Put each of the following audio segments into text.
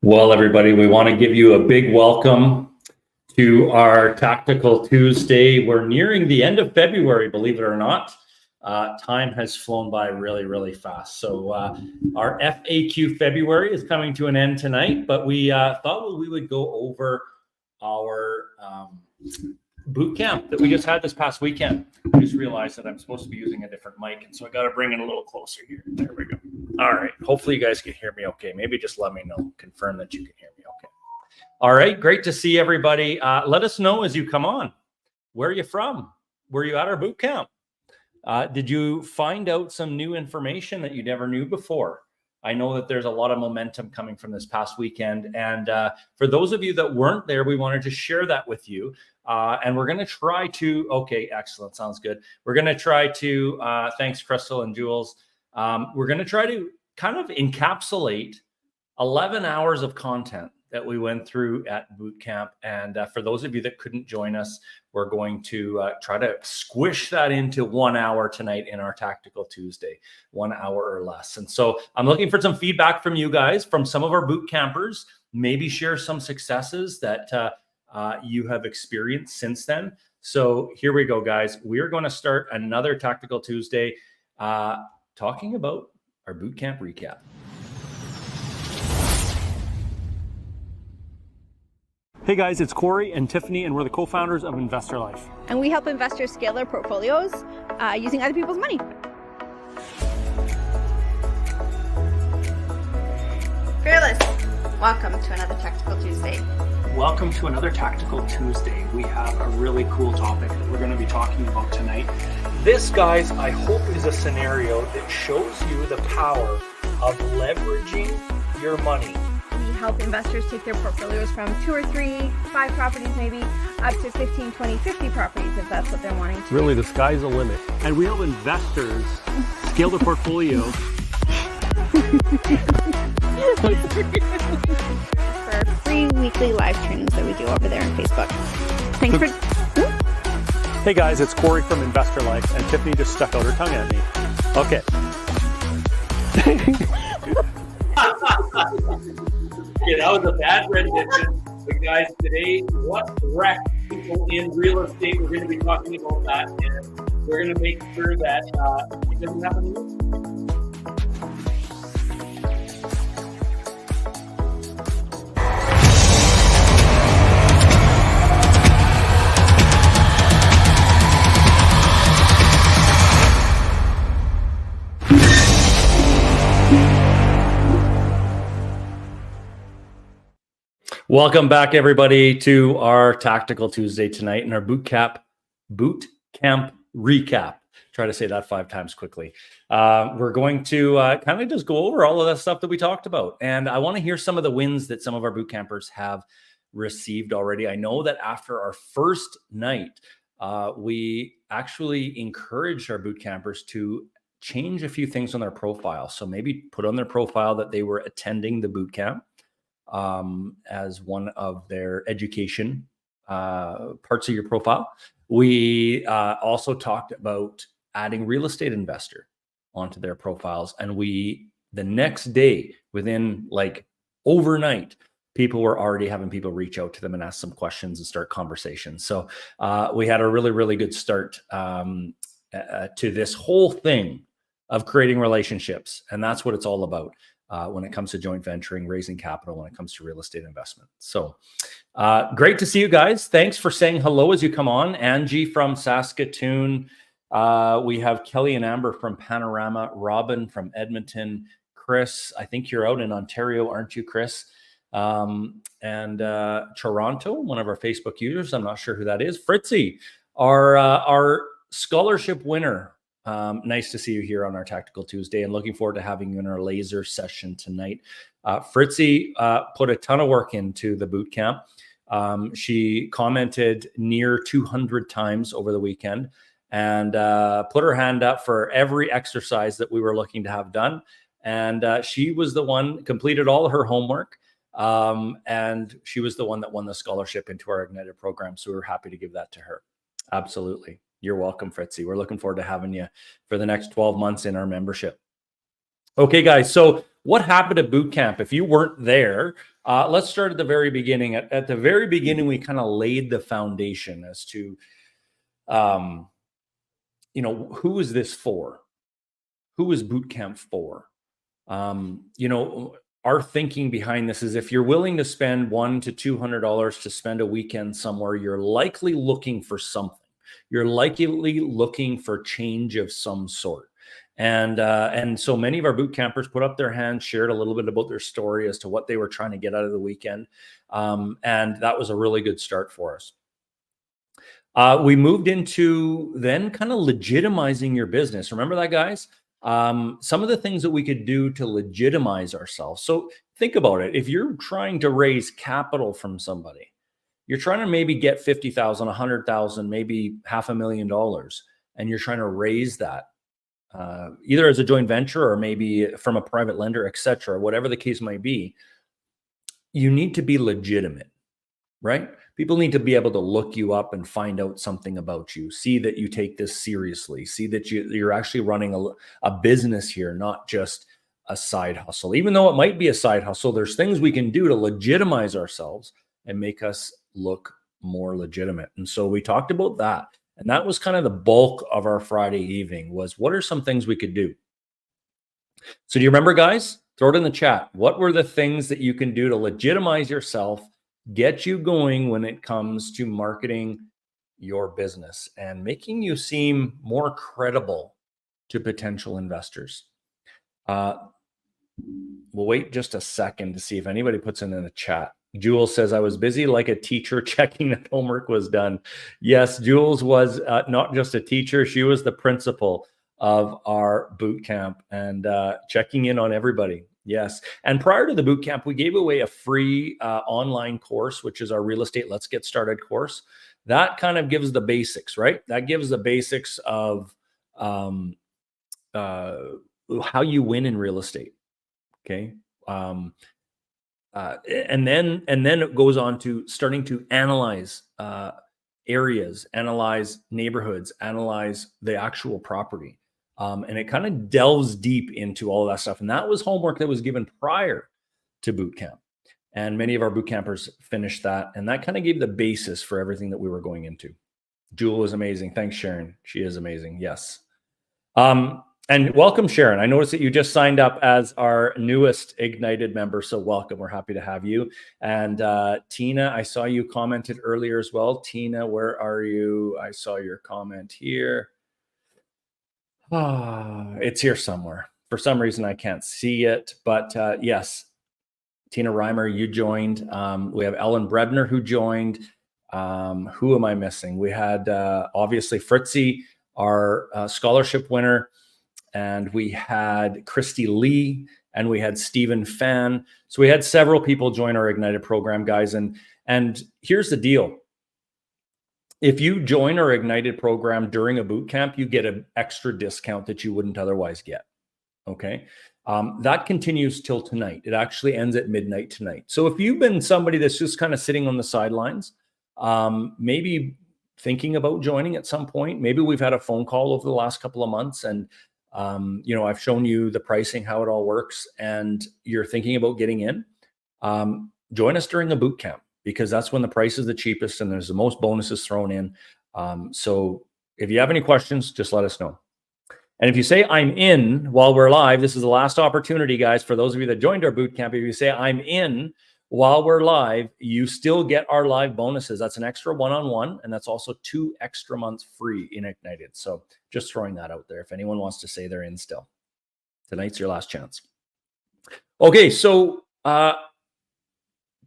Well, everybody, we want to give you a big welcome to our Tactical Tuesday. We're nearing the end of February, believe it or not. Time has flown by really, really fast. So our FAQ February is coming to an end tonight, but we thought we would go over our boot camp that we just had this past weekend. I just realized that I'm supposed to be using a different mic, and so I got to bring it a little closer here. There we go. All right. Hopefully you guys can hear me okay. Maybe just let me know. Confirm that you can hear me okay. All right. Great to see everybody. Let us know as you come on. Where are you from? Were you at our boot camp? Did you find out some new information that you never knew before? I know that there's a lot of momentum coming from this past weekend. And for those of you that weren't there, we wanted to share that with you. And we're going to try to, okay, excellent. Sounds good. We're going to try to, thanks, Crystal and Jules. We're going to try to kind of encapsulate 11 hours of content that we went through at boot camp. And for those of you that couldn't join us, we're going to try to squish that into 1 hour tonight in our Tactical Tuesday, 1 hour or less. And so I'm looking for some feedback from you guys, from some of our boot campers, maybe share some successes that you have experienced since then. So here we go, guys. We're going to start another Tactical Tuesday talking about our boot camp recap. Hey guys, it's Corey and Tiffany, and we're the co-founders of Investor Life. And we help investors scale their portfolios using other people's money. Fearless, welcome to another Tactical Tuesday. Welcome to another Tactical Tuesday. We have a really cool topic that we're going to be talking about tonight. This, guys, I hope is a scenario that shows you the power of leveraging your money. We help investors take their portfolios from 2 or 3, 5 properties maybe, up to 15, 20, 50 properties if that's what they're wanting to Really, the sky's the limit. And we help investors scale their portfolio. For our free weekly live trainings that we do over there on Facebook. Thanks for... Hey guys, it's Corey from Investor Life, and Tiffany just stuck out her tongue at me. Okay. Yeah, that was a bad rendition. But guys, today, what wrecks people in real estate? We're going to be talking about that, and we're going to make sure that it doesn't happen to you. Welcome back, everybody, to our Tactical Tuesday tonight and our boot camp recap. Try to say that 5 times quickly. We're going to kind of just go over all of that stuff that we talked about. And I want to hear some of the wins that some of our boot campers have received already. I know that after our first night, we actually encouraged our boot campers to change a few things on their profile. So maybe put on their profile that they were attending the boot camp as one of their education parts of your profile. We also talked about adding real estate investor onto their profiles. And the next day, within like overnight, people were already having people reach out to them and ask some questions and start conversations. So we had a really, really good start to this whole thing of creating relationships. And that's what it's all about. When it comes to joint venturing, raising capital, when it comes to real estate investment. So great to see you guys. Thanks for saying hello as you come on. Angie from Saskatoon. We have Kelly and Amber from Panorama, Robin from Edmonton, Chris, I think you're out in Ontario, aren't you, Chris? And Toronto, one of our Facebook users. I'm not sure who that is. Fritzy, our scholarship winner. Nice to see you here on our Tactical Tuesday, and looking forward to having you in our laser session tonight. Fritzy put a ton of work into the boot camp. She commented near 200 times over the weekend and put her hand up for every exercise that we were looking to have done. And she was the one, completed all her homework. And she was the one that won the scholarship into our Ignited program. So we were happy to give that to her. Absolutely. You're welcome, Fritzy. We're looking forward to having you for the next 12 months in our membership. Okay, guys. So what happened at boot camp? If you weren't there, let's start at the very beginning. At the very beginning, we kind of laid the foundation as to, who is this for? Who is boot camp for? Our thinking behind this is if you're willing to spend $100 to $200 to spend a weekend somewhere, you're likely looking for something. You're likely looking for change of some sort. And so many of our boot campers put up their hands, shared a little bit about their story as to what they were trying to get out of the weekend. And that was a really good start for us. We moved into then kind of legitimizing your business. Remember that, guys? Some of the things that we could do to legitimize ourselves. So think about it. If you're trying to raise capital from somebody, you're trying to maybe get 50,000, 100,000, maybe $500,000, and you're trying to raise that either as a joint venture or maybe from a private lender, etc. Whatever the case might be, you need to be legitimate, right? People need to be able to look you up and find out something about you, see that you take this seriously, see that you're actually running a business here, not just a side hustle. Even though it might be a side hustle, there's things we can do to legitimize ourselves and make us look more legitimate. And so we talked about that. And that was kind of the bulk of our Friday evening was what are some things we could do? So do you remember, guys? Throw it in the chat. What were the things that you can do to legitimize yourself, get you going when it comes to marketing your business and making you seem more credible to potential investors? We'll wait just a second to see if anybody puts in the chat. Jules says, I was busy like a teacher checking that homework was done. Yes, Jules was not just a teacher. She was the principal of our boot camp and checking in on everybody. Yes. And prior to the boot camp, we gave away a free online course, which is our Real Estate Let's Get Started course. That kind of gives the basics, right? That gives the basics of how you win in real estate. Okay. And then it goes on to starting to analyze areas, analyze neighborhoods, analyze the actual property. And it kind of delves deep into all of that stuff. And that was homework that was given prior to boot camp. And many of our boot campers finished that. And that kind of gave the basis for everything that we were going into. Jewel is amazing. Thanks, Sharon. She is amazing. Yes. And welcome, Sharon. I noticed that you just signed up as our newest Ignited member. So welcome. We're happy to have you. And Tina, I saw you commented earlier as well. Tina, where are you? I saw your comment here. It's here somewhere. For some reason, I can't see it. But yes, Tina Reimer, you joined. We have Ellen Brebner who joined. Who am I missing? We had obviously Fritzy, our scholarship winner. And we had Christy Lee, and we had Stephen Fan. So we had several people join our Ignited program, guys. And here's the deal. If you join our Ignited program during a boot camp, you get an extra discount that you wouldn't otherwise get. Okay. That continues till tonight. It actually ends at midnight tonight. So if you've been somebody that's just kind of sitting on the sidelines, maybe thinking about joining at some point, maybe we've had a phone call over the last couple of months and I've shown you the pricing, how it all works, and you're thinking about getting in, join us during a boot camp because that's when the price is the cheapest and there's the most bonuses thrown in. So if you have any questions, just let us know. And if you say I'm in while we're live, this is the last opportunity, guys, for those of you that joined our boot camp. If you say I'm in while we're live, you still get our live bonuses. That's an extra one-on-one, and that's also 2 extra months free in Ignited. So just throwing that out there if anyone wants to say they're in still. Tonight's your last chance. Okay, so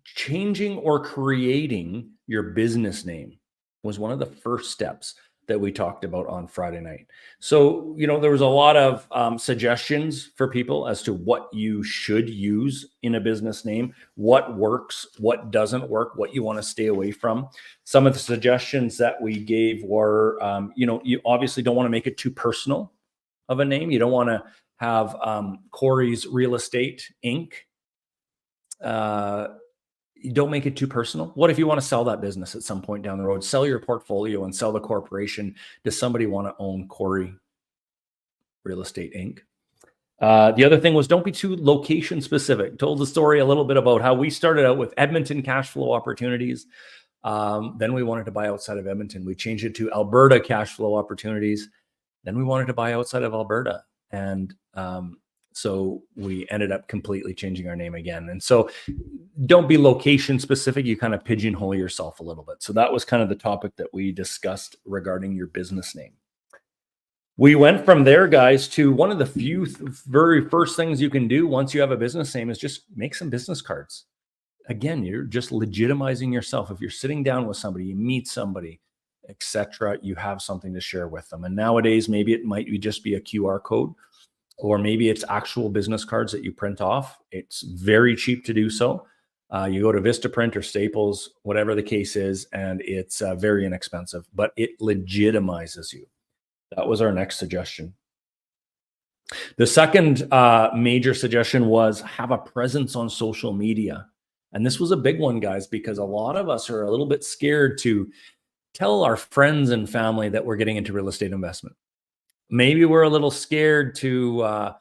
changing or creating your business name was one of the first steps that we talked about on Friday night. So, there was a lot of suggestions for people as to what you should use in a business name, what works, what doesn't work, what you want to stay away from. Some of the suggestions that we gave were, you obviously don't want to make it too personal of a name. You don't want to have Corey's Real Estate Inc. You don't make it too personal. What if you want to sell that business at some point down the road, sell your portfolio and sell the corporation? Does somebody want to own Corey Real Estate Inc.? The other thing was don't be too location specific. Told the story a little bit about how we started out with Edmonton cash flow opportunities. Then we wanted to buy outside of Edmonton. We changed it to Alberta cash flow opportunities. Then we wanted to buy outside of Alberta. And so we ended up completely changing our name again. And so don't be location specific. You kind of pigeonhole yourself a little bit. So that was kind of the topic that we discussed regarding your business name. We went from there, guys, to one of the few very first things you can do once you have a business name is just make some business cards. Again, you're just legitimizing yourself. If you're sitting down with somebody, you meet somebody, etc., you have something to share with them. And nowadays, maybe it might just be a QR code, or maybe it's actual business cards that you print off. It's very cheap to do so. You go to Vistaprint or Staples, whatever the case is, and it's very inexpensive, but it legitimizes you. That was our next suggestion. The second major suggestion was have a presence on social media. And this was a big one, guys, because a lot of us are a little bit scared to tell our friends and family that we're getting into real estate investment. Maybe we're a little scared to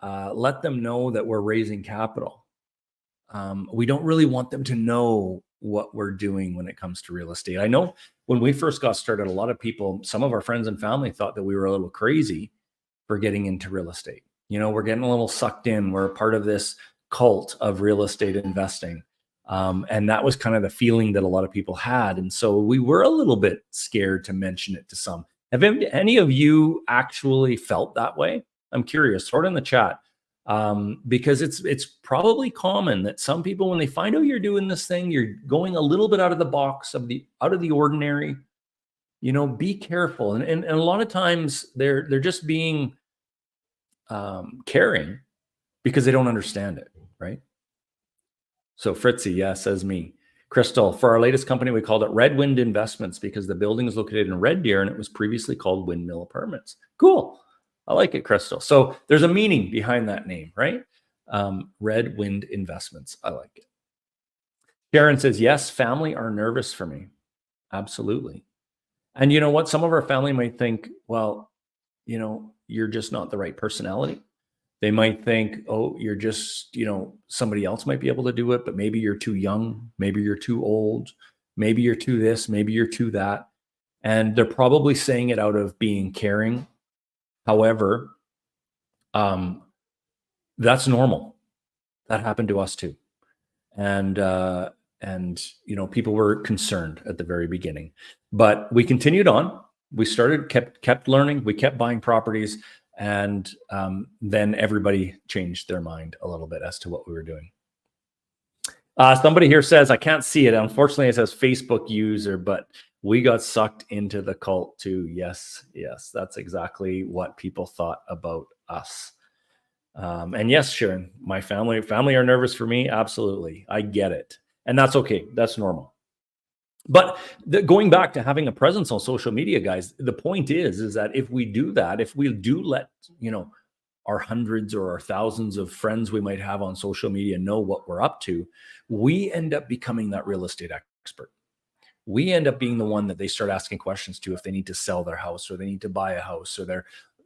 let them know that we're raising capital. We don't really want them to know what we're doing when it comes to real estate. I know when we first got started, a lot of people, some of our friends and family thought that we were a little crazy for getting into real estate. You know, we're getting a little sucked in. We're part of this cult of real estate investing. And that was kind of the feeling that a lot of people had. And so we were a little bit scared to mention it to some. Have any of you actually felt that way? I'm curious, throw it in the chat. Because it's probably common that some people, when they find out you're doing this thing, you're going a little bit out of the box, out of the ordinary, you know, be careful. And a lot of times they're just being caring because they don't understand it, right? So Fritzy, yeah, says me. Crystal, for our latest company, we called it Red Wind Investments because the building is located in Red Deer and it was previously called Windmill Apartments. Cool. I like it, Crystal. So there's a meaning behind that name, right? Red Wind Investments. I like it. Sharon says, yes, family are nervous for me. Absolutely. And you know what? Some of our family might think, well, you know, you're just not the right personality. They might think, oh, you're just, you know, somebody else might be able to do it, but maybe you're too young. Maybe you're too old. Maybe you're too this. Maybe you're too that. And they're probably saying it out of being caring. However, that's normal. That happened to us too. And you know, people were concerned at the very beginning, but we continued on. We kept learning. We kept buying properties, and then everybody changed their mind a little bit as to what we were doing. Somebody here says, I can't see it. Unfortunately, it says Facebook user, but we got sucked into the cult too. Yes, that's exactly what people thought about us. And yes, Sharon, my family are nervous for me. Absolutely. I get it. And that's okay. That's normal. But going back to having a presence on social media, guys, the point is that if we do that, if we do let, you know, our hundreds or our thousands of friends we might have on social media know what we're up to, we end up becoming that real estate expert. We end up being the one that they start asking questions to if they need to sell their house or they need to buy a house or they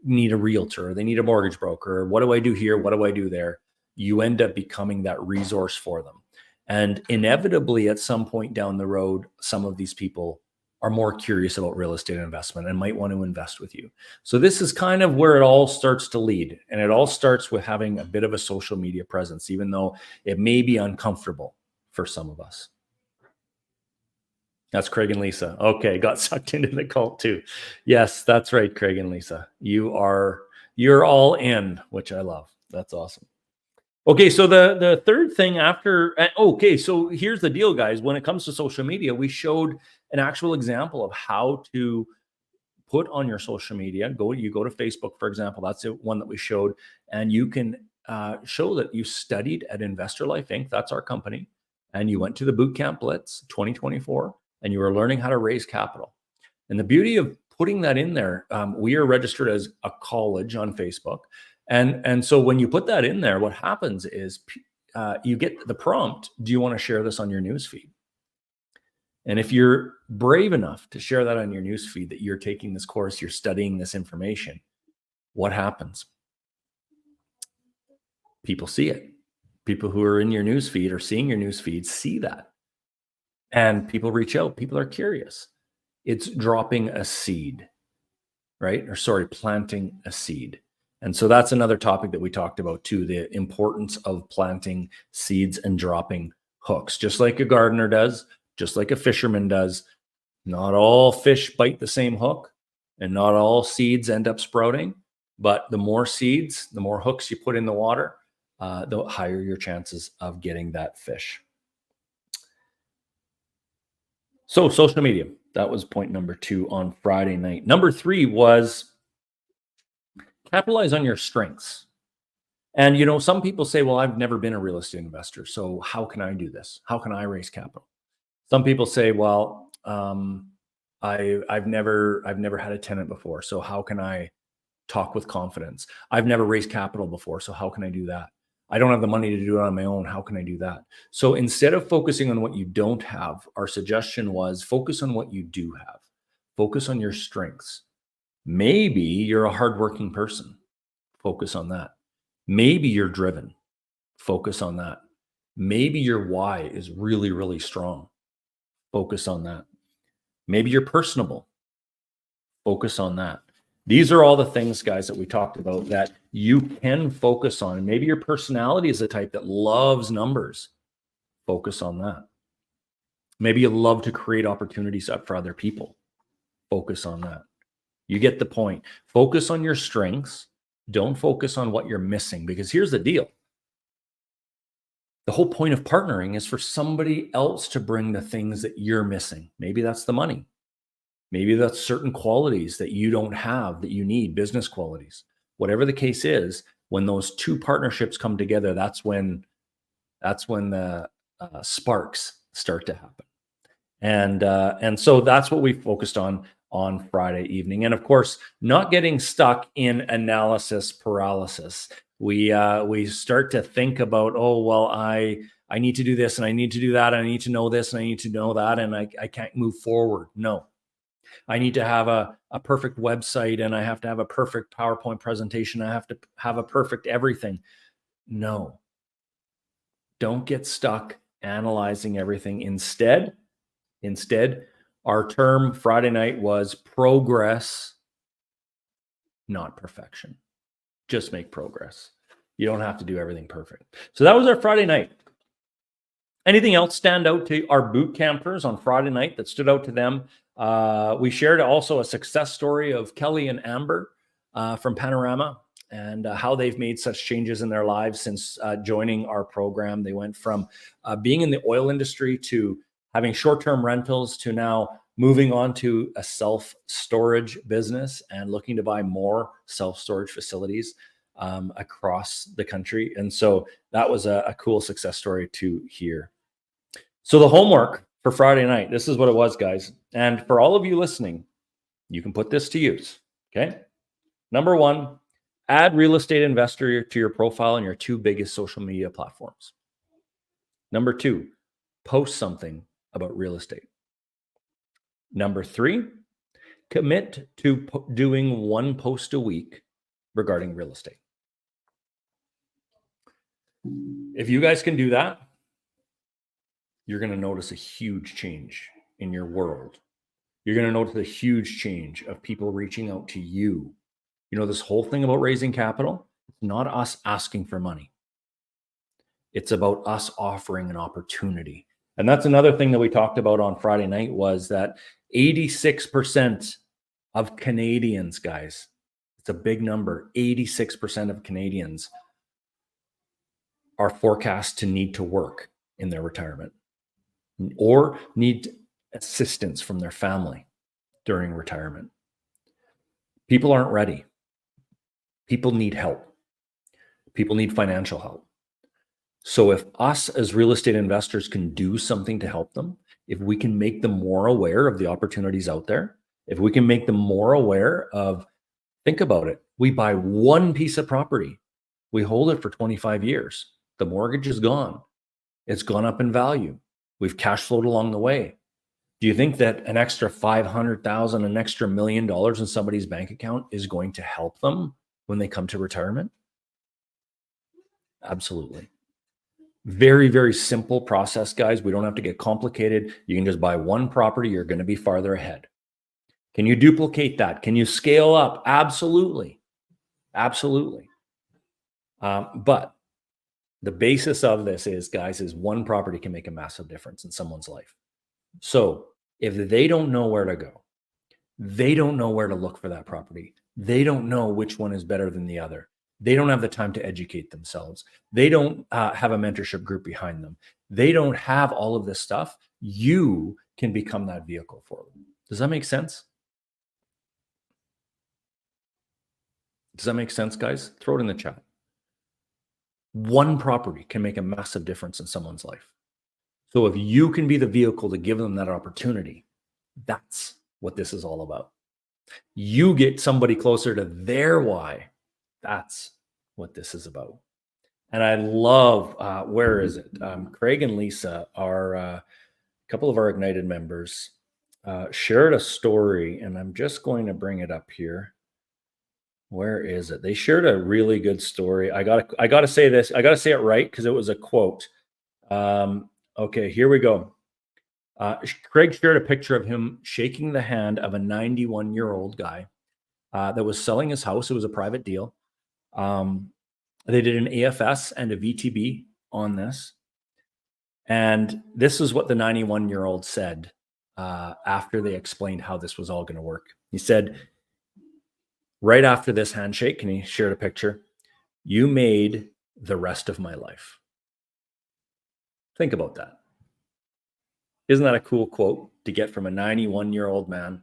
need a realtor or they need a mortgage broker. Or what do I do here? What do I do there? You end up becoming that resource for them. And inevitably, at some point down the road, some of these people are more curious about real estate investment and might want to invest with you. So this is kind of where it all starts to lead. And it all starts with having a bit of a social media presence, even though it may be uncomfortable for some of us. That's Craig and Lisa. Okay, got sucked into the cult too. Yes, that's right, Craig and Lisa. You're all in, which I love. That's awesome. Okay, so the third thing after, okay, so here's the deal, guys. When it comes to social media, we showed an actual example of how to put on your social media. You go to Facebook, for example. That's the one that we showed, and you can show that you studied at Investor Life Inc. That's our company, and you went to the Bootcamp Blitz 2024, and you were learning how to raise capital. And the beauty of putting that in there, we are registered as a college on Facebook. And so when you put that in there, what happens is you get the prompt, do you want to share this on your newsfeed? And if you're brave enough to share that on your newsfeed, that you're taking this course, you're studying this information, what happens? People see it. People who are in your news feed or seeing your news feed see that. And people reach out. People are curious. It's dropping a seed, right? Or sorry, planting a seed. And so that's another topic that we talked about too, the importance of planting seeds and dropping hooks, just like a gardener does, just like a fisherman does. Not all fish bite the same hook, and not all seeds end up sprouting. But the more seeds, the more hooks you put in the water, the higher your chances of getting that fish. So social media, that was point number 2 on Friday night. Number 3 was capitalize on your strengths. And, you know, some people say, well, I've never been a real estate investor, so how can I do this? How can I raise capital? Some people say, well, I've never had a tenant before, so how can I talk with confidence? I've never raised capital before, so how can I do that? I don't have the money to do it on my own. How can I do that? So instead of focusing on what you don't have, our suggestion was focus on what you do have. Focus on your strengths. Maybe you're a hardworking person. Focus on that. Maybe you're driven. Focus on that. Maybe your why is really, really strong. Focus on that. Maybe you're personable. Focus on that. These are all the things, guys, that we talked about that you can focus on. Maybe your personality is a type that loves numbers. Focus on that. Maybe you love to create opportunities up for other people. Focus on that. You get the point. Focus on your strengths. Don't focus on what you're missing, because here's the deal. The whole point of partnering is for somebody else to bring the things that you're missing. Maybe that's the money. Maybe that's certain qualities that you don't have that you need, business qualities. Whatever the case is, when those two partnerships come together, that's when the sparks start to happen. And so that's what we focused on Friday evening. And of course, not getting stuck in analysis paralysis. We start to think about, oh, well, I need to do this and I need to do that. And I need to know this and I need to know that. And I can't move forward. No. I need to have a perfect website and I have to have a perfect PowerPoint presentation. I have to have a perfect everything. No. Don't get stuck analyzing everything. Instead, our term Friday night was progress, not perfection. Just make progress. You don't have to do everything perfect. So that was our Friday night. Anything else stand out to our boot campers on Friday night that stood out to them? We shared also a success story of Kelly and Amber from Panorama and how they've made such changes in their lives since joining our program. They went from being in the oil industry to having short-term rentals to now moving on to a self-storage business and looking to buy more self-storage facilities across the country. And so that was a cool success story to hear. So the homework for Friday night, this is what it was, guys. And for all of you listening, you can put this to use, okay? Number 1, add real estate investor to your profile on your 2 biggest social media platforms. Number 2, post something about real estate. Number 3, commit to doing 1 post a week regarding real estate. If you guys can do that, you're going to notice a huge change in your world. You're going to notice a huge change of people reaching out to you. You know, this whole thing about raising capital, it's not us asking for money. It's about us offering an opportunity. And that's another thing that we talked about on Friday night was that 86% of Canadians, guys, it's a big number, 86% of Canadians are forecast to need to work in their retirement or need assistance from their family during retirement. People aren't ready. People need help. People need financial help. So if us as real estate investors can do something to help them, if we can make them more aware of the opportunities out there, if we can make them more aware of, think about it, we buy 1 piece of property, we hold it for 25 years. The mortgage is gone. It's gone up in value. We've cash flowed along the way. Do you think that an extra $500,000, an extra $1 million in somebody's bank account is going to help them when they come to retirement? Absolutely. Very, very simple process, guys. We don't have to get complicated. You can just buy one property. You're going to be farther ahead. Can you duplicate that? Can you scale up? Absolutely. Absolutely. But the basis of this is, guys, is one property can make a massive difference in someone's life. So if they don't know where to go, they don't know where to look for that property, they don't know which one is better than the other, they don't have the time to educate themselves, they don't have a mentorship group behind them, they don't have all of this stuff, you can become that vehicle for them. Does that make sense? Does that make sense, guys? Throw it in the chat. One property can make a massive difference in someone's life. So if you can be the vehicle to give them that opportunity, that's what this is all about. You get somebody closer to their why. That's what this is about. And I love, where is it? Craig and Lisa are a couple of our Ignited members shared a story, and I'm just going to bring it up here. Where is it? They shared a really good story. I gotta say this. I gotta say it right because it was a quote. Okay, here we go. Craig shared a picture of him shaking the hand of a 91-year-old guy that was selling his house. It was a private deal. They did an AFS and a VTB on this. And this is what the 91-year-old said after they explained how this was all going to work. He said, right after this handshake, and he shared a picture, "You made the rest of my life." Think about that. Isn't that a cool quote to get from a 91-year-old man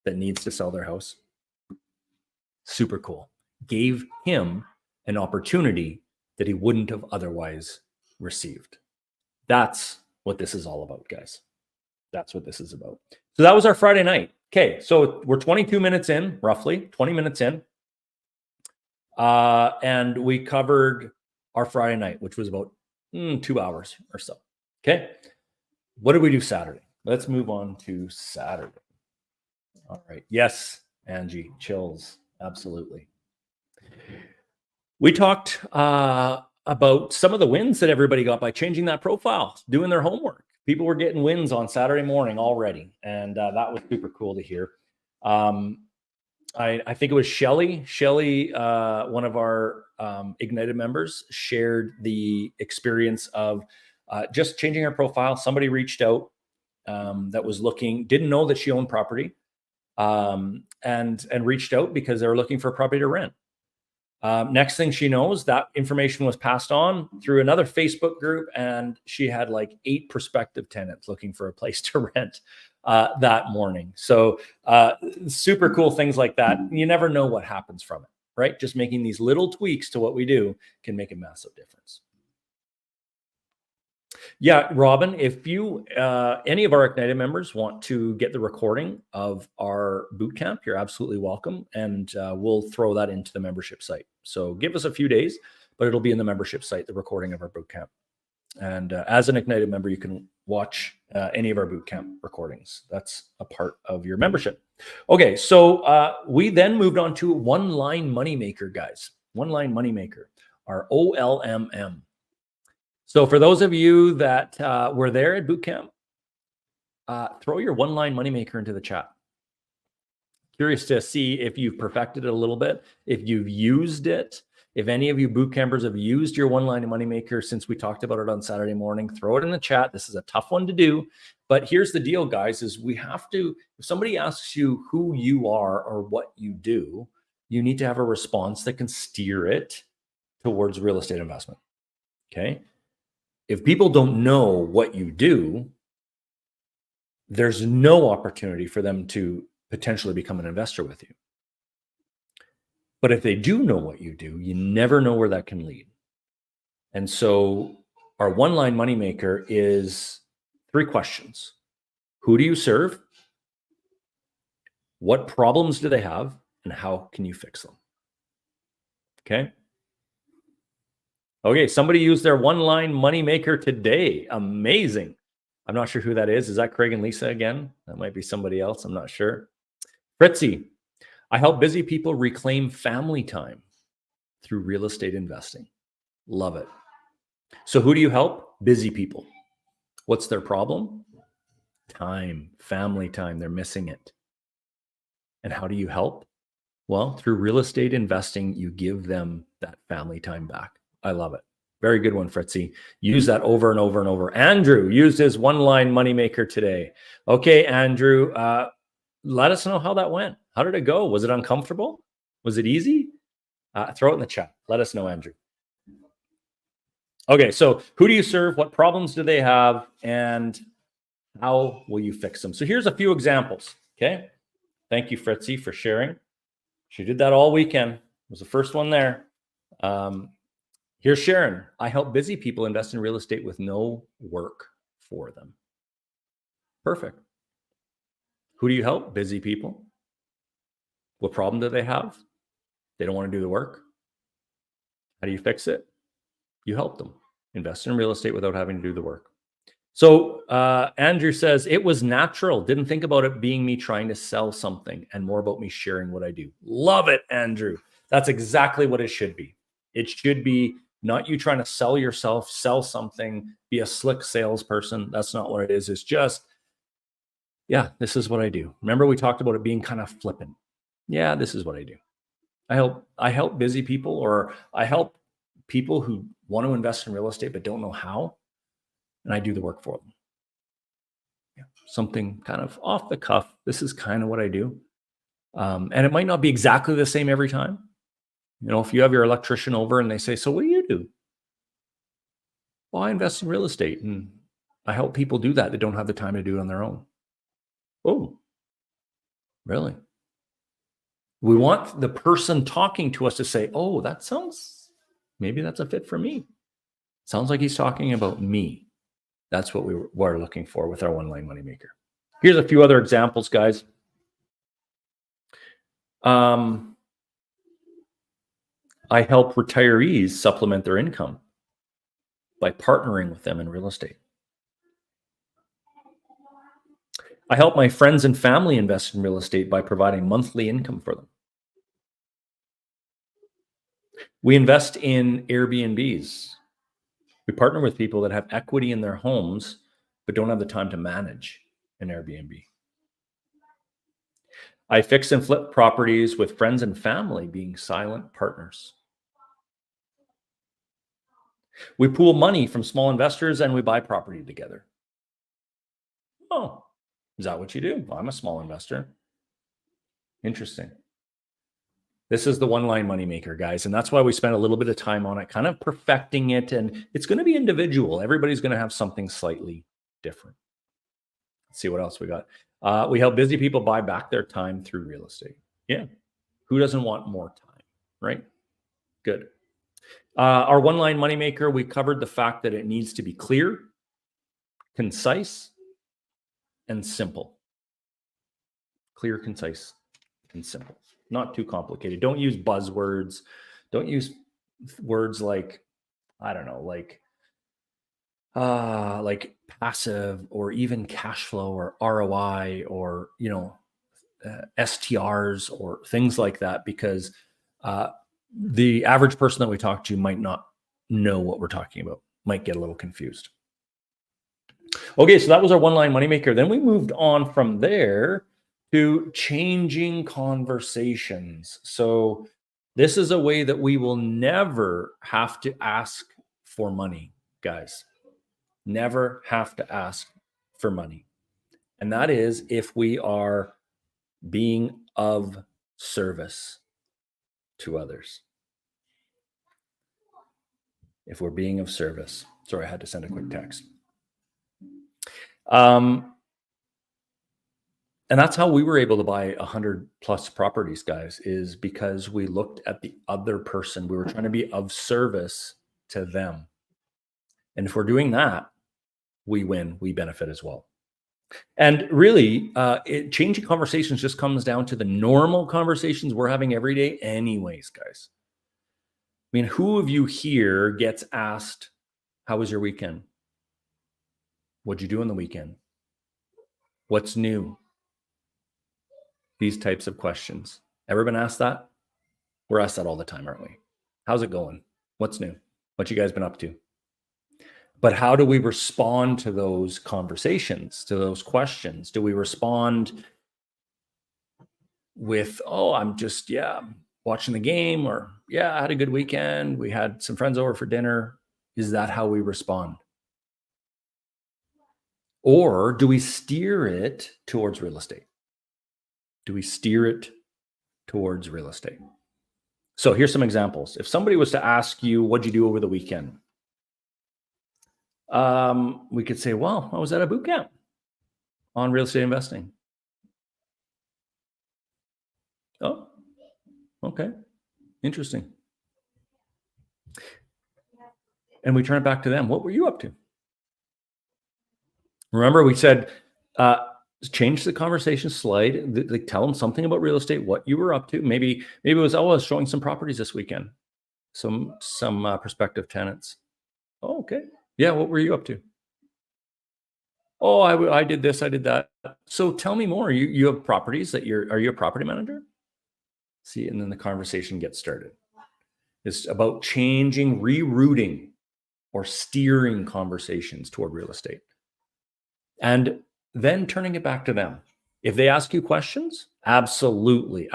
that needs to sell their house? Super cool. Gave him an opportunity that he wouldn't have otherwise received. That's what this is all about, guys. That's what this is about. So that was our Friday night. Okay, so we're 22 minutes in, roughly 20 minutes in. And we covered our Friday night, which was about 2 hours or so. Okay. What did we do Saturday? Let's move on to Saturday. All right. Yes, Angie, chills. Absolutely. We talked about some of the wins that everybody got by changing that profile, doing their homework. People were getting wins on Saturday morning already, and that was super cool to hear. I think it was Shelly. Shelly, one of our Ignited members, shared the experience of just changing her profile. Somebody reached out that was looking, didn't know that she owned property, and reached out because they were looking for a property to rent. Next thing she knows, that information was passed on through another Facebook group, and she had like 8 prospective tenants looking for a place to rent that morning. So super cool things like that. You never know what happens from it, right? Just making these little tweaks to what we do can make a massive difference. Yeah, Robin, if you, any of our Ignited members want to get the recording of our boot camp, you're absolutely welcome. And we'll throw that into the membership site. So give us a few days, but it'll be in the membership site, the recording of our boot camp. And as an Ignited member, you can watch any of our boot camp recordings. That's a part of your membership. Okay, so we then moved on to One Line Moneymaker, guys. One Line Moneymaker, our OLMM. So for those of you that were there at Bootcamp, throw your One Line Moneymaker into the chat. Curious to see if you've perfected it a little bit, if you've used it, if any of you boot campers have used your One Line Moneymaker since we talked about it on Saturday morning. Throw it in the chat. This is a tough one to do, but here's the deal, guys, is we have to, if somebody asks you who you are or what you do, you need to have a response that can steer it towards real estate investment, okay? If people don't know what you do, there's no opportunity for them to potentially become an investor with you. But if they do know what you do, you never know where that can lead. And so our One Line Moneymaker is 3 questions. Who do you serve? What problems do they have? And how can you fix them? Okay. Okay, somebody used their One Line Moneymaker today. Amazing. I'm not sure who that is. Is that Craig and Lisa again? That might be somebody else. I'm not sure. Fritzy, I help busy people reclaim family time through real estate investing. Love it. So who do you help? Busy people. What's their problem? Time, family time. They're missing it. And how do you help? Well, through real estate investing, you give them that family time back. I love it. Very good one, Fritzy. Use that over and over and over. Andrew used his one-line moneymaker today. Okay, Andrew, let us know how that went. How did it go? Was it uncomfortable? Was it easy? Throw it in the chat. Let us know, Andrew. Okay, so who do you serve? What problems do they have? And how will you fix them? So here's a few examples, okay? Thank you, Fritzy, for sharing. She did that all weekend. Was the first one there. Here's Sharon. I help busy people invest in real estate with no work for them. Perfect. Who do you help? Busy people. What problem do they have? They don't want to do the work. How do you fix it? You help them invest in real estate without having to do the work. So Andrew says, it was natural. Didn't think about it being me trying to sell something and more about me sharing what I do. Love it, Andrew. That's exactly what it should be. It should be not you trying to sell yourself, sell something, be a slick salesperson. That's not what it is. It's just, yeah, this is what I do. Remember we talked about it being kind of flippant. Yeah, this is what I do. I help busy people, or I help people who want to invest in real estate but don't know how. And I do the work for them. Yeah, something kind of off the cuff. This is kind of what I do. And it might not be exactly the same every time. You know, if you have your electrician over and they say, so what do you do? Well, I invest in real estate and I help people do that. They don't have the time to do it on their own. Oh, really? We want the person talking to us to say, oh, maybe that's a fit for me. Sounds like he's talking about me. That's what we're looking for with our one-line moneymaker. Here's a few other examples, guys. I help retirees supplement their income by partnering with them in real estate. I help my friends and family invest in real estate by providing monthly income for them. We invest in Airbnbs. We partner with people that have equity in their homes, but don't have the time to manage an Airbnb. I fix and flip properties with friends and family being silent partners. We pool money from small investors and we buy property together. Oh, is that what you do? Well, I'm a small investor. Interesting. This is the one-line moneymaker, guys. And that's why we spent a little bit of time on it, kind of perfecting it. And it's going to be individual. Everybody's going to have something slightly different. Let's see what else we got. We help busy people buy back their time through real estate. Yeah. Who doesn't want more time, right? Good. Our one-line moneymaker, we covered the fact that it needs to be clear, concise, and simple. Clear, concise, and simple. Not too complicated. Don't use buzzwords. Don't use words like, I don't know, like passive or even cash flow or ROI or, you know, STRs or things like that, because the average person that we talk to might not know what we're talking about, might get a little confused. Okay, so that was our one-line moneymaker. Then we moved on from there to changing conversations. So this is a way that we will never have to ask for money, guys. Never have to ask for money. And that is if we are being of service to others. If we're being of service. Sorry, I had to send a quick text. And that's how we were able to buy 100 plus properties, guys, is because we looked at the other person. We were trying to be of service to them. And if we're doing that, we win, we benefit as well. And really, changing conversations just comes down to the normal conversations we're having every day anyways, guys. I mean, who of you here gets asked, how was your weekend? What'd you do on the weekend? What's new? These types of questions. Ever been asked that? We're asked that all the time, aren't we? How's it going? What's new? What you guys been up to? But how do we respond to those conversations, to those questions? Do we respond with, oh, I'm just, watching the game, or, I had a good weekend. We had some friends over for dinner. Is that how we respond? Or do we steer it towards real estate? Do we steer it towards real estate? So here's some examples. If somebody was to ask you, what'd you do over the weekend? We could say, well, I was at a boot camp on real estate investing. Oh, okay. Interesting. And we turn it back to them. What were you up to? Remember, we said, change the conversation slide. Like, tell them something about real estate, what you were up to. Maybe it was, I was showing some properties this weekend. Some prospective tenants. Oh, okay. Yeah, what were you up to? Oh, I did this, I did that. So tell me more. You have properties that are you a property manager? See, and then the conversation gets started. It's about changing, rerouting, or steering conversations toward real estate. And then turning it back to them. If they ask you questions, absolutely,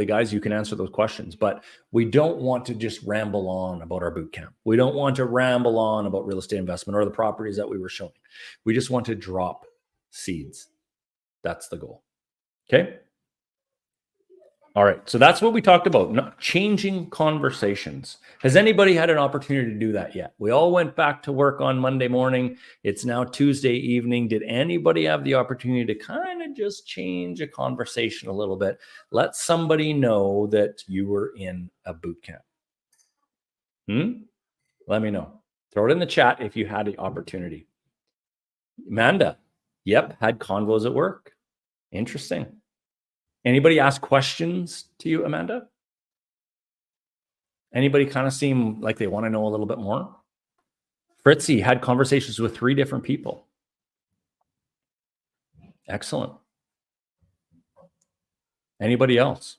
guys, you can answer those questions. But we don't want to just ramble on about our boot camp. We don't want to ramble on about real estate investment or the properties that we were showing. We just want to drop seeds. That's the goal. Okay. All right. So that's what we talked about, not changing conversations. Has anybody had an opportunity to do that yet? We all went back to work on Monday morning. It's now Tuesday evening. Did anybody have the opportunity to kind of just change a conversation a little bit? Let somebody know that you were in a boot camp. Let me know. Throw it in the chat if you had the opportunity. Amanda, yep, had convos at work. Interesting. Anybody ask questions to you, Amanda? Anybody kind of seem like they want to know a little bit more? Fritzy had conversations with 3 different people. Excellent. Anybody else?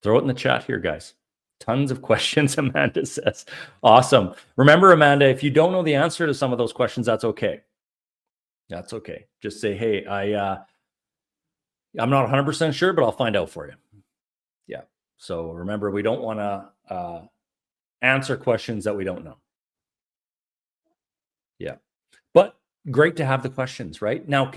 Throw it in the chat here, guys. Tons of questions, Amanda says. Awesome. Remember, Amanda, if you don't know the answer to some of those questions, that's okay. That's okay. Just say, hey, I'm not 100% sure, but I'll find out for you. Yeah. So remember, we don't want to answer questions that we don't know. Yeah. But great to have the questions, right? Now,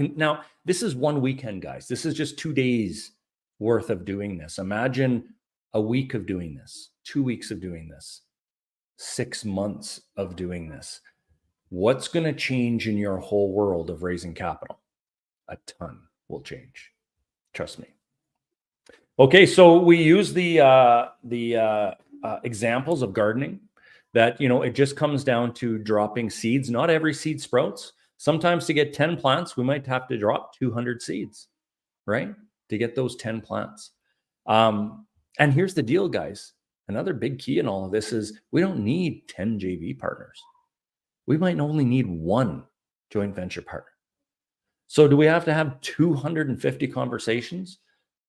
this is one weekend, guys. This is just 2 days worth of doing this. Imagine a week of doing this, 2 weeks of doing this, 6 months of doing this. What's going to change in your whole world of raising capital? A ton will change. Trust me. Okay, so we use the examples of gardening that, it just comes down to dropping seeds. Not every seed sprouts. Sometimes to get 10 plants, we might have to drop 200 seeds, right? To get those 10 plants. And here's the deal, guys. Another big key in all of this is we don't need 10 JV partners. We might only need 1 joint venture partner. So do we have to have 250 conversations?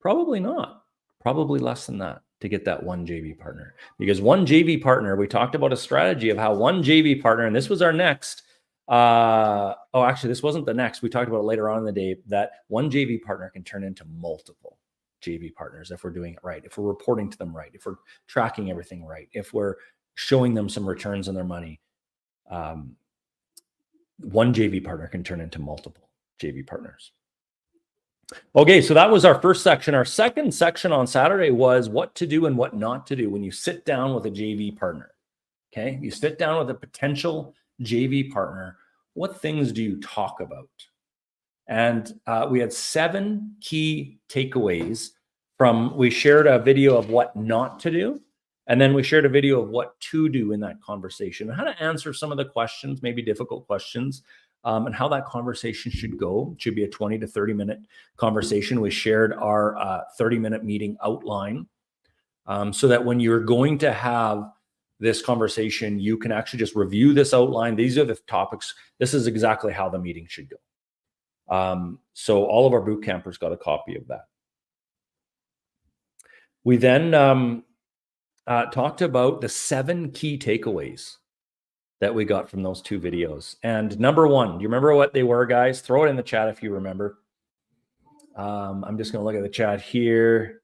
Probably not. Probably less than that to get that 1 JV partner. Because 1 JV partner, we talked about a strategy of how 1 JV partner, and this was our next, actually, this wasn't the next. We talked about it later on in the day, that 1 JV partner can turn into multiple JV partners if we're doing it right, if we're reporting to them right, if we're tracking everything right, if we're showing them some returns on their money. 1 JV partner can turn into multiple JV partners. Okay, so that was our first section. Our second section on Saturday was what to do and what not to do when you sit down with a JV partner. Okay, you sit down with a potential JV partner. What things do you talk about? And we had 7 key takeaways we shared a video of what not to do. And then we shared a video of what to do in that conversation, and how to answer some of the questions, maybe difficult questions, and how that conversation should go. It should be a 20 to 30 minute conversation. We shared our 30-minute meeting outline so that when you're going to have this conversation, you can actually just review this outline. These are the topics. This is exactly how the meeting should go. So all of our boot campers got a copy of that. We then talked about the 7 key takeaways that we got from those 2 videos. And number 1, do you remember what they were, guys? Throw it in the chat if you remember. I'm just going to look at the chat here.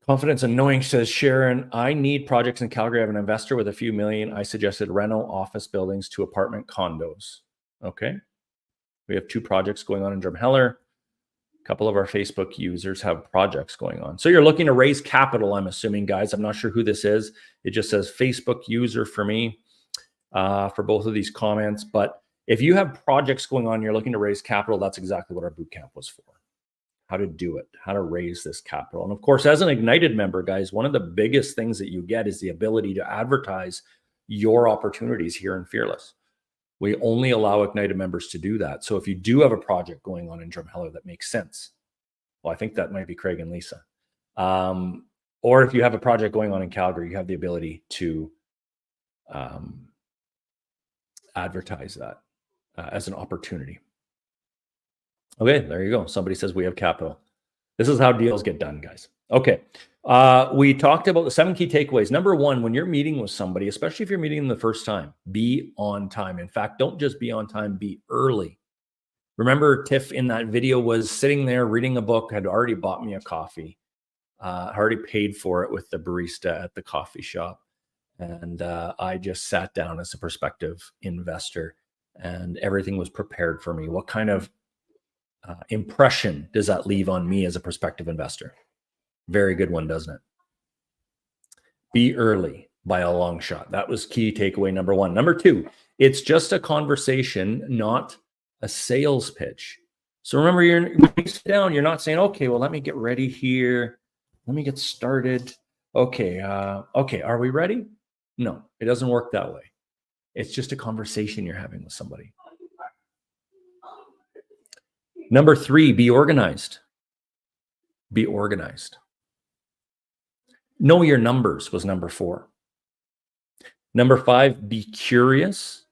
Confidence and knowing says, Sharon, I need projects in Calgary. I have an investor with a few million. I suggested rental office buildings to apartment condos. Okay. We have 2 projects going on in Drumheller. A couple of our Facebook users have projects going on. So you're looking to raise capital, I'm assuming, guys. I'm not sure who this is. It just says Facebook user for me for both of these comments. But if you have projects going on, you're looking to raise capital, that's exactly what our bootcamp was for. How to do it, how to raise this capital. And of course, as an Ignited member, guys, one of the biggest things that you get is the ability to advertise your opportunities here in Fearless. We only allow Ignited members to do that. So if you do have a project going on in Drumheller that makes sense, well, I think that might be Craig and Lisa. Or if you have a project going on in Calgary, you have the ability to advertise that as an opportunity. Okay, there you go. Somebody says we have capital. This is how deals get done, guys. Okay. We talked about the 7 key takeaways. Number 1, when you're meeting with somebody, especially if you're meeting them the first time, be on time. In fact, don't just be on time, be early. Remember, Tiff in that video was sitting there reading a book, had already bought me a coffee, already paid for it with the barista at the coffee shop. And I just sat down as a prospective investor and everything was prepared for me. What kind of impression does that leave on me as a prospective investor? Very good one, doesn't it? Be early by a long shot. That was key takeaway number 1. Number 2, it's just a conversation, not a sales pitch. So remember, when you sit down, you're not saying, okay, well, let me get ready here. Let me get started. Okay, are we ready? No, it doesn't work that way. It's just a conversation you're having with somebody. Number 3, be organized. Be organized. Know your numbers was number 4. Number 5, be curious.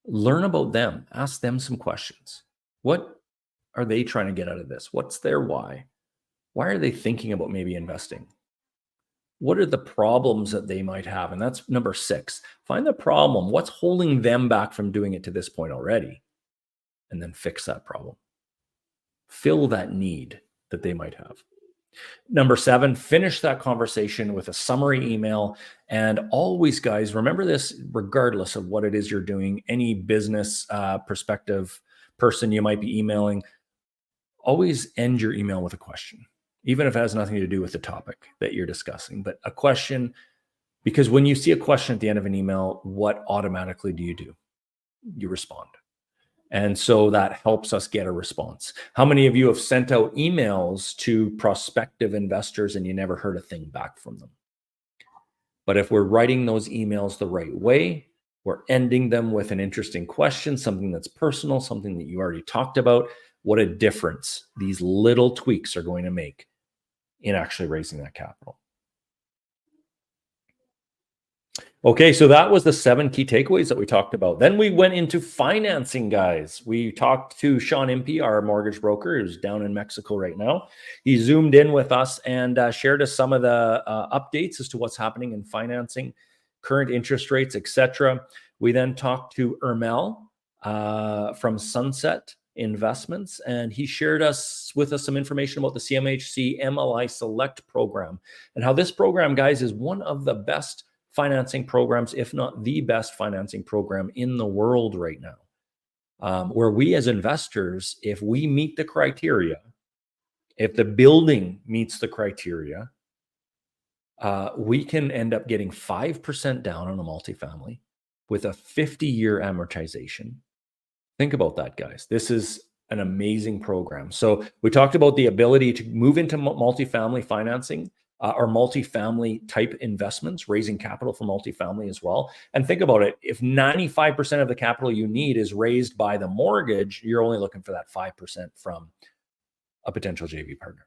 Learn about them. Ask them some questions. What are they trying to get out of this? What's their why? Why are they thinking about maybe investing? What are the problems that they might have? And that's number 6. Find the problem. What's holding them back from doing it to this point already? And then fix that problem. Fill that need that they might have. Number 7, finish that conversation with a summary email. And always, guys, remember this, regardless of what it is you're doing, any business prospective person you might be emailing, always end your email with a question, even if it has nothing to do with the topic that you're discussing, but a question, because when you see a question at the end of an email, what automatically do? You respond. And so that helps us get a response. How many of you have sent out emails to prospective investors and you never heard a thing back from them? But if we're writing those emails the right way, we're ending them with an interesting question, something that's personal, something that you already talked about, what a difference these little tweaks are going to make in actually raising that capital. Okay, so that was the 7 key takeaways that we talked about. Then we went into financing, guys. We talked to Sean Impey, our mortgage broker, who's down in Mexico right now. He zoomed in with us and shared us some of the updates as to what's happening in financing, current interest rates, etc. We then talked to Ermel from Sunset Investments, and he shared with us some information about the CMHC MLI Select program and how this program, guys, is one of the best financing programs, if not the best financing program in the world right now, where we as investors, if we meet the criteria, if the building meets the criteria, we can end up getting 5% down on a multifamily with a 50-year amortization. Think about that, guys. This is an amazing program. So we talked about the ability to move into multifamily financing, or multifamily type investments, raising capital for multifamily as well. And think about it. If 95% of the capital you need is raised by the mortgage, you're only looking for that 5% from a potential JV partner.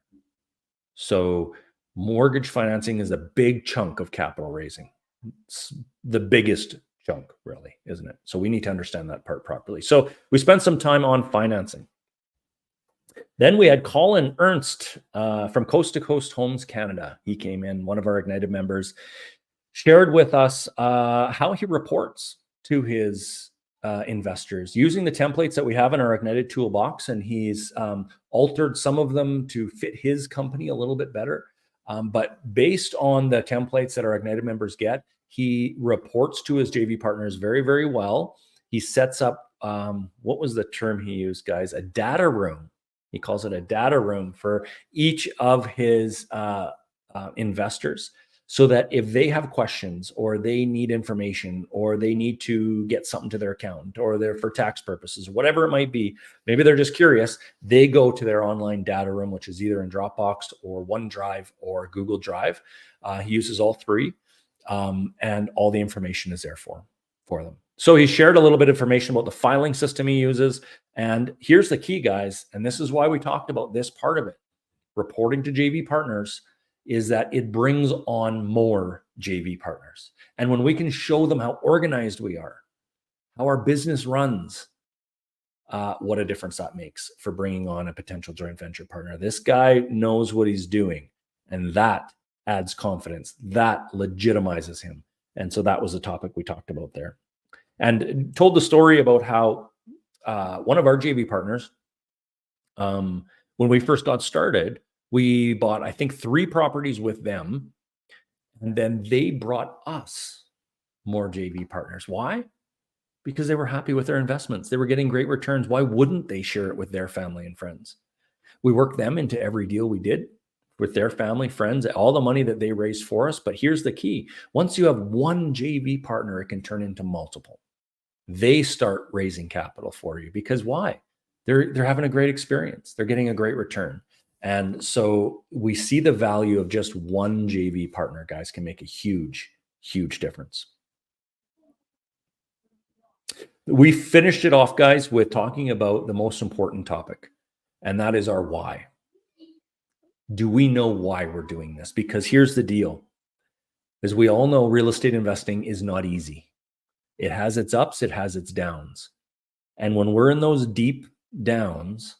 So mortgage financing is a big chunk of capital raising. It's the biggest chunk, really, isn't it? So we need to understand that part properly. So we spent some time on financing. Then we had Colin Ernst from Coast to Coast Homes Canada. He came in, one of our Ignited members. shared with us how he reports to his investors using the templates that we have in our Ignited toolbox, and he's altered some of them to fit his company a little bit better. But based on the templates that our Ignited members get, he reports to his JV partners very, very well. He sets up, what was the term he used, guys? A data room. He calls it a data room for each of his investors, so that if they have questions or they need information or they need to get something to their account or they're for tax purposes, whatever it might be, maybe they're just curious, they go to their online data room, which is either in Dropbox or OneDrive or Google Drive. He uses all three, and all the information is there for them. So he shared a little bit of information about the filing system he uses. And here's the key, guys, and this is why we talked about this part of it. Reporting to JV partners is that it brings on more JV partners. And when we can show them how organized we are, how our business runs, what a difference that makes for bringing on a potential joint venture partner. This guy knows what he's doing, and that adds confidence. That legitimizes him. And so that was the topic we talked about there. And told the story about how one of our JV partners, when we first got started, we bought, I think, 3 properties with them, and then they brought us more JV partners. Why? Because they were happy with their investments. They were getting great returns. Why wouldn't they share it with their family and friends? We worked them into every deal we did with their family, friends, all the money that they raised for us. But here's the key. Once you have one JV partner, it can turn into multiple. They start raising capital for you because why? They're having a great experience. They're getting a great return. And so we see the value of just one JV partner, guys, can make a huge, huge difference. We finished it off, guys, with talking about the most important topic, and that is our why. Do we know why we're doing this? Because here's the deal. As we all know, real estate investing is not easy. It has its ups, it has its downs. And when we're in those deep downs,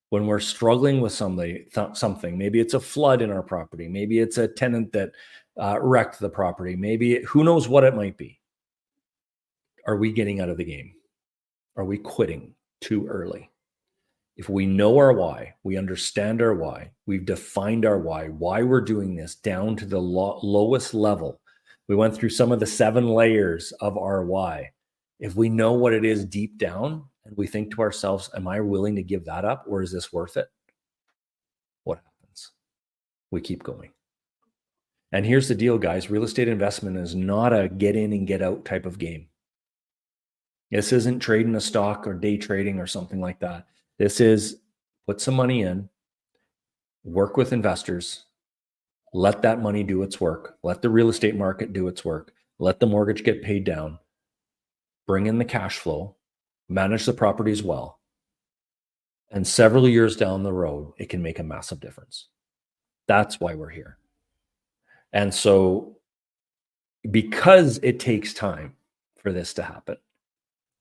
when we're struggling with something, maybe it's a flood in our property, maybe it's a tenant that wrecked the property, maybe who knows what it might be. Are we getting out of the game? Are we quitting too early? If we know our why, we understand our why, we've defined our why we're doing this down to the lowest level. We went through some of the 7 layers of our why. If we know what it is deep down, and we think to ourselves, am I willing to give that up, or is this worth it? What happens? We keep going. And here's the deal, guys. Real estate investment is not a get in and get out type of game. This isn't trading a stock or day trading or something like that. This is put some money in, work with investors, let that money do its work, let the real estate market do its work, let the mortgage get paid down, bring in the cash flow, manage the properties well, and several years down the road, it can make a massive difference. That's why we're here. And so because it takes time for this to happen,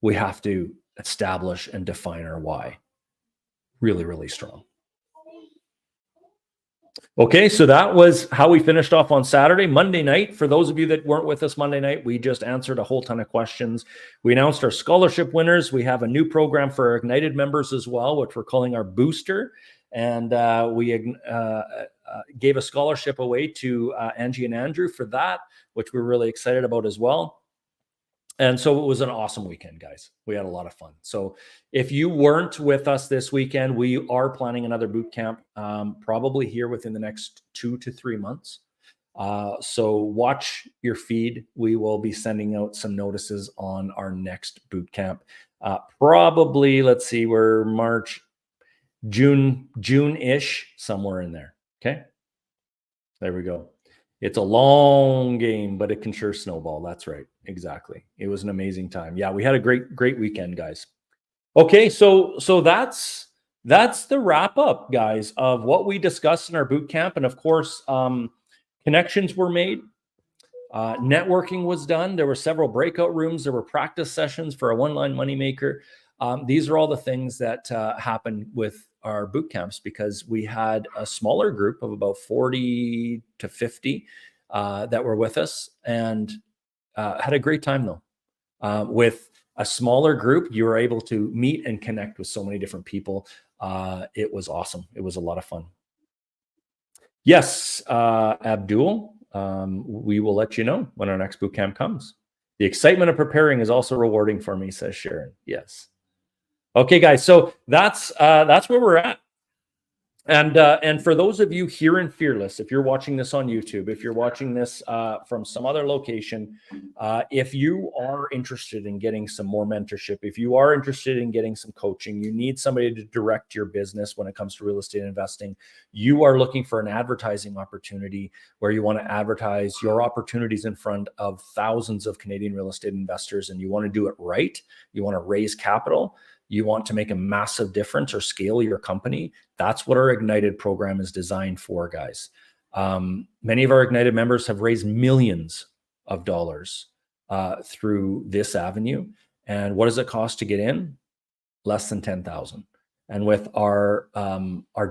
we have to establish and define our why really, really strong. Okay, so that was how we finished off on Saturday. Monday night, for those of you that weren't with us Monday night, we just answered a whole ton of questions. We announced our scholarship winners. We have a new program for our Ignited members as well, which we're calling our Booster. And we gave a scholarship away to Angie and Andrew for that, which we're really excited about as well. And so it was an awesome weekend, guys. We had a lot of fun. So if you weren't with us this weekend, we are planning another boot camp, probably here within the next 2 to 3 months. So watch your feed. We will be sending out some notices on our next boot camp. Probably, let's see, we're June-ish, somewhere in there. Okay. There we go. It's a long game, but it can sure snowball. That's right. Exactly. It was an amazing time. Yeah, we had a great weekend, guys. Okay, so that's the wrap up, guys, of what we discussed in our boot camp. And of course, connections were made. Networking was done. There were several breakout rooms. There were practice sessions for a one-line moneymaker. These are all the things that happened with our boot camps, because we had a smaller group of about 40 to 50 that were with us, and had a great time though. With a smaller group, you were able to meet and connect with so many different people. It was awesome. It was a lot of fun. Yes, Abdul, we will let you know when our next boot camp comes. The excitement of preparing is also rewarding for me, says Sharon. Yes. Okay, guys. So that's where we're at. And for those of you here in Fearless, if you're watching this on YouTube, if you're watching this from some other location, if you are interested in getting some more mentorship, if you are interested in getting some coaching, you need somebody to direct your business when it comes to real estate investing, you are looking for an advertising opportunity where you want to advertise your opportunities in front of thousands of Canadian real estate investors, and you want to do it right, you want to raise capital, you want to make a massive difference or scale your company, that's what our Ignited program is designed for, guys. Many of our Ignited members have raised millions of dollars through this avenue. And what does it cost to get in? Less than $10,000. And with our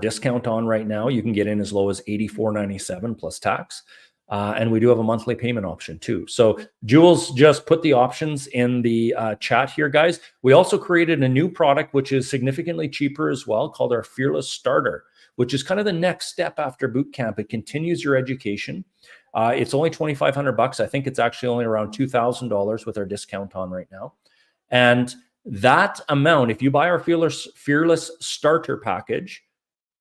discount on right now, you can get in as low as $84.97 plus tax. And we do have a monthly payment option too. So Jules just put the options in the chat here, guys. We also created a new product, which is significantly cheaper as well, called our Fearless Starter, which is kind of the next step after Bootcamp. It continues your education. It's only $2,500. I think it's actually only around $2,000 with our discount on right now. And that amount, if you buy our Fearless Starter package,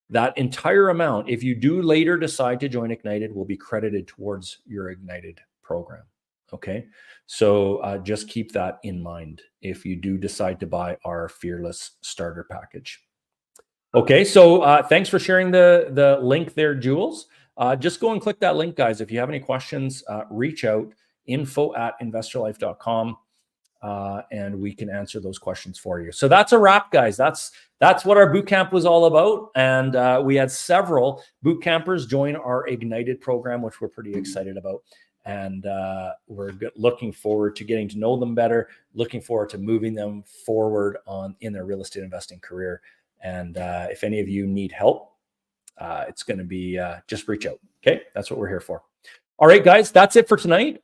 that entire amount, if you do later decide to join Ignited, will be credited towards your Ignited program. Okay. So just keep that in mind if you do decide to buy our Fearless Starter package. Okay. So thanks for sharing the link there, Jules. Just go and click that link, guys. If you have any questions, reach out, info@investorlife.com. And we can answer those questions for you. So that's a wrap, guys. That's what our boot camp was all about. And we had several boot campers join our Ignited program, which we're pretty excited about. And we're looking forward to getting to know them better, looking forward to moving them forward in their real estate investing career. And if any of you need help, it's going to be just reach out. Okay, that's what we're here for. All right, guys, that's it for tonight.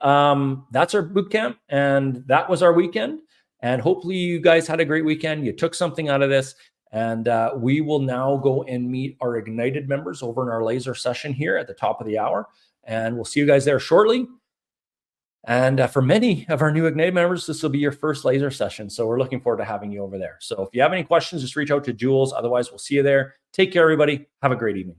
That's our boot camp, and that was our weekend. And hopefully you guys had a great weekend. You took something out of this, and we will now go and meet our Ignited members over in our laser session here at the top of the hour. And we'll see you guys there shortly. And for many of our new Ignited members, this will be your first laser session. So we're looking forward to having you over there. So if you have any questions, just reach out to Jules. Otherwise, we'll see you there. Take care, everybody. Have a great evening.